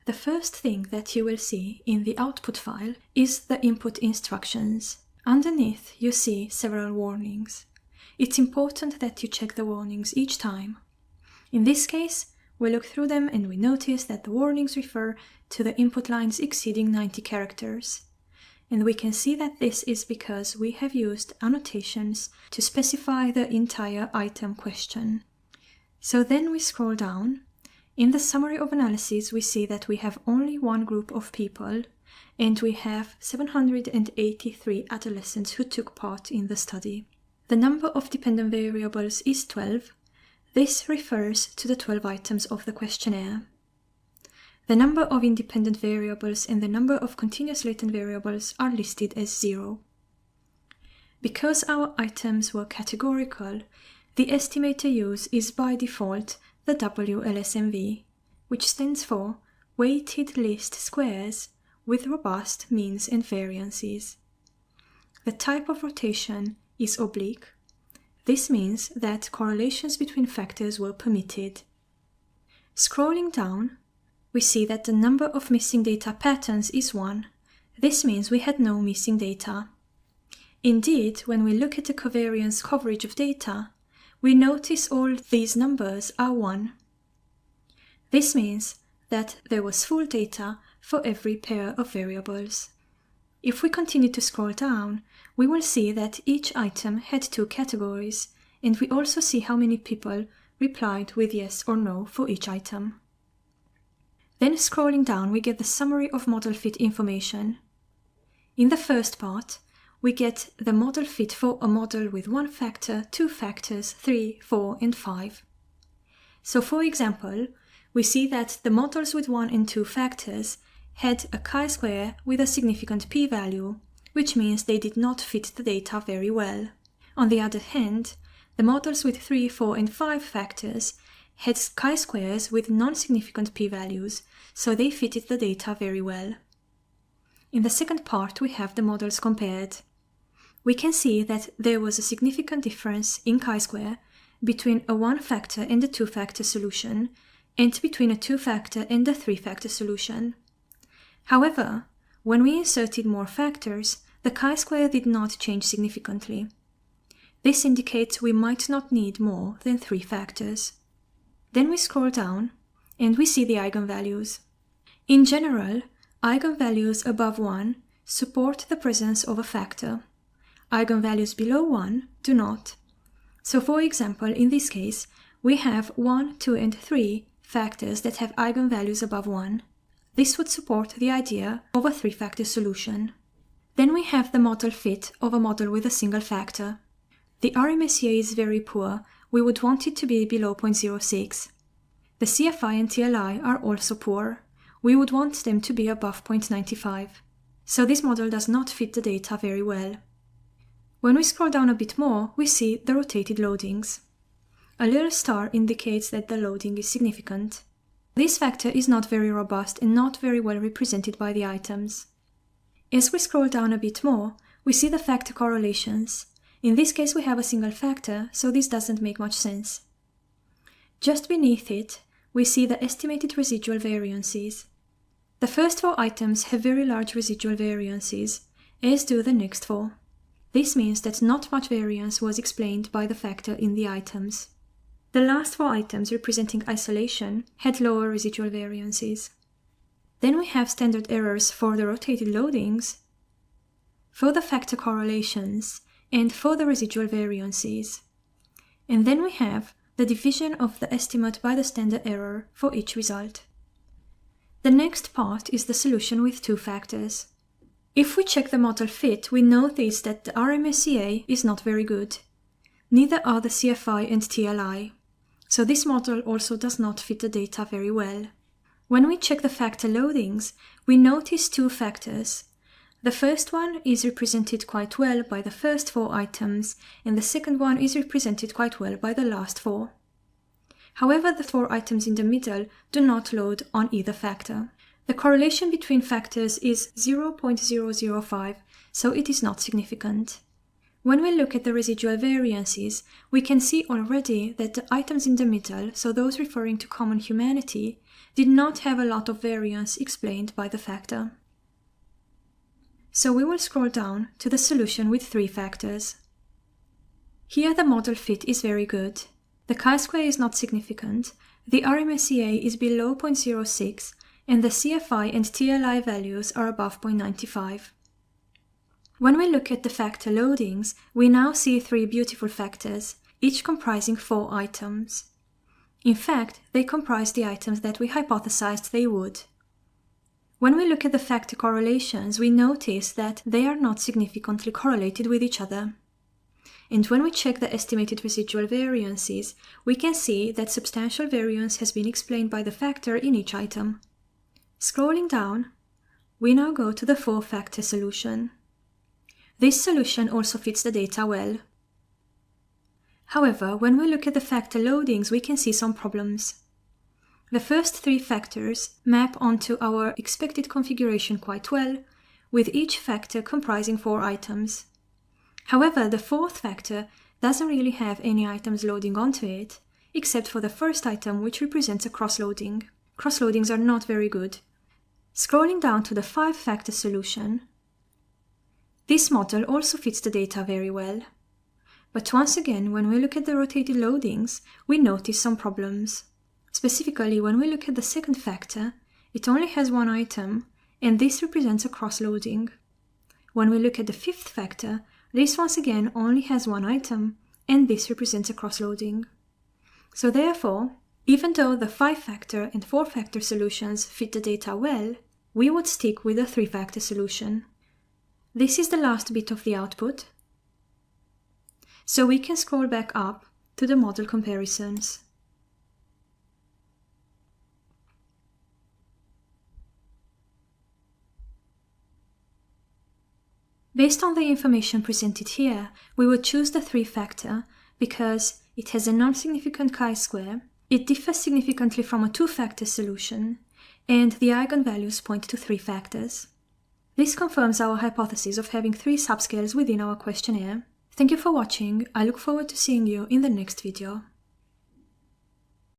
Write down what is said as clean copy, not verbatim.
The first thing that you will see in the output file is the input instructions. Underneath, you see several warnings. It's important that you check the warnings each time. In this case, we look through them and we notice that the warnings refer to the input lines exceeding 90 characters. And we can see that this is because we have used annotations to specify the entire item question. So then we scroll down. In the summary of analysis, we see that we have only one group of people, and we have 783 adolescents who took part in the study. The number of dependent variables is 12. This refers to the 12 items of the questionnaire. The number of independent variables and the number of continuous latent variables are listed as 0. Because our items were categorical, the estimator use is by default the WLSMV, which stands for Weighted Least Squares with Robust Means and Variances. The type of rotation is oblique. This means that correlations between factors were permitted. Scrolling down, we see that the number of missing data patterns is 1. This means we had no missing data. Indeed, when we look at the covariance coverage of data, we notice all these numbers are 1. This means that there was full data for every pair of variables. If we continue to scroll down, we will see that each item had 2 categories, and we also see how many people replied with yes or no for each item. Then scrolling down, we get the summary of model fit information. In the first part, we get the model fit for a model with 1 factor, 2 factors, 3, 4, and 5. So for example, we see that the models with 1 and 2 factors had a chi-square with a significant p-value, which means they did not fit the data very well. On the other hand, the models with 3, 4, and 5 factors had chi-squares with non-significant p-values, so they fitted the data very well. In the second part, we have the models compared. We can see that there was a significant difference in chi-square between a 1-factor and a 2-factor solution, and between a 2-factor and a 3-factor solution. However, when we inserted more factors, the chi-square did not change significantly. This indicates we might not need more than 3 factors. Then we scroll down, and we see the eigenvalues. In general, eigenvalues above 1 support the presence of a factor. Eigenvalues below 1 do not. So for example, in this case, we have 1, 2, and 3 factors that have eigenvalues above 1. This would support the idea of a 3-factor solution. Then we have the model fit of a model with a single factor. The RMSEA is very poor. We would want it to be below 0.06. The CFI and TLI are also poor. We would want them to be above 0.95. So this model does not fit the data very well. When we scroll down a bit more, we see the rotated loadings. A little star indicates that the loading is significant. This factor is not very robust and not very well represented by the items. As we scroll down a bit more, we see the factor correlations. In this case, we have a single factor, so this doesn't make much sense. Just beneath it, we see the estimated residual variances. The first 4 items have very large residual variances, as do the next 4. This means that not much variance was explained by the factor in the items. The last 4 items representing isolation had lower residual variances. Then we have standard errors for the rotated loadings, for the factor correlations, and for the residual variances. And then we have the division of the estimate by the standard error for each result. The next part is the solution with 2 factors. If we check the model fit, we notice that the RMSEA is not very good. Neither are the CFI and TLI. So this model also does not fit the data very well. When we check the factor loadings, we notice 2 factors. The first one is represented quite well by the first 4 items, and the second one is represented quite well by the last 4. However, the 4 items in the middle do not load on either factor. The correlation between factors is 0.005, so it is not significant. When we look at the residual variances, we can see already that the items in the middle, so those referring to common humanity, did not have a lot of variance explained by the factor. So we will scroll down to the solution with 3 factors. Here the model fit is very good. The chi-square is not significant, the RMSEA is below 0.06, and the CFI and TLI values are above 0.95. When we look at the factor loadings, we now see 3 beautiful factors, each comprising 4 items. In fact, they comprise the items that we hypothesized they would. When we look at the factor correlations, we notice that they are not significantly correlated with each other. And when we check the estimated residual variances, we can see that substantial variance has been explained by the factor in each item. Scrolling down, we now go to the 4-factor solution. This solution also fits the data well. However, when we look at the factor loadings, we can see some problems. The first 3 factors map onto our expected configuration quite well, with each factor comprising 4 items. However, the 4th factor doesn't really have any items loading onto it, except for the first item, which represents a cross-loading. Cross-loadings are not very good. Scrolling down to the 5-factor solution, this model also fits the data very well. But once again, when we look at the rotated loadings, we notice some problems. Specifically, when we look at the 2nd factor, it only has 1 item, and this represents a cross-loading. When we look at the 5th factor, this once again only has 1 item, and this represents a cross-loading. So therefore, even though the 5-factor and 4-factor solutions fit the data well, we would stick with the 3-factor solution. This is the last bit of the output. So we can scroll back up to the model comparisons. Based on the information presented here, we would choose the 3-factor because it has a non-significant chi-square, it differs significantly from a 2-factor solution, and the eigenvalues point to 3 factors. This confirms our hypothesis of having 3 subscales within our questionnaire. Thank you for watching. I look forward to seeing you in the next video.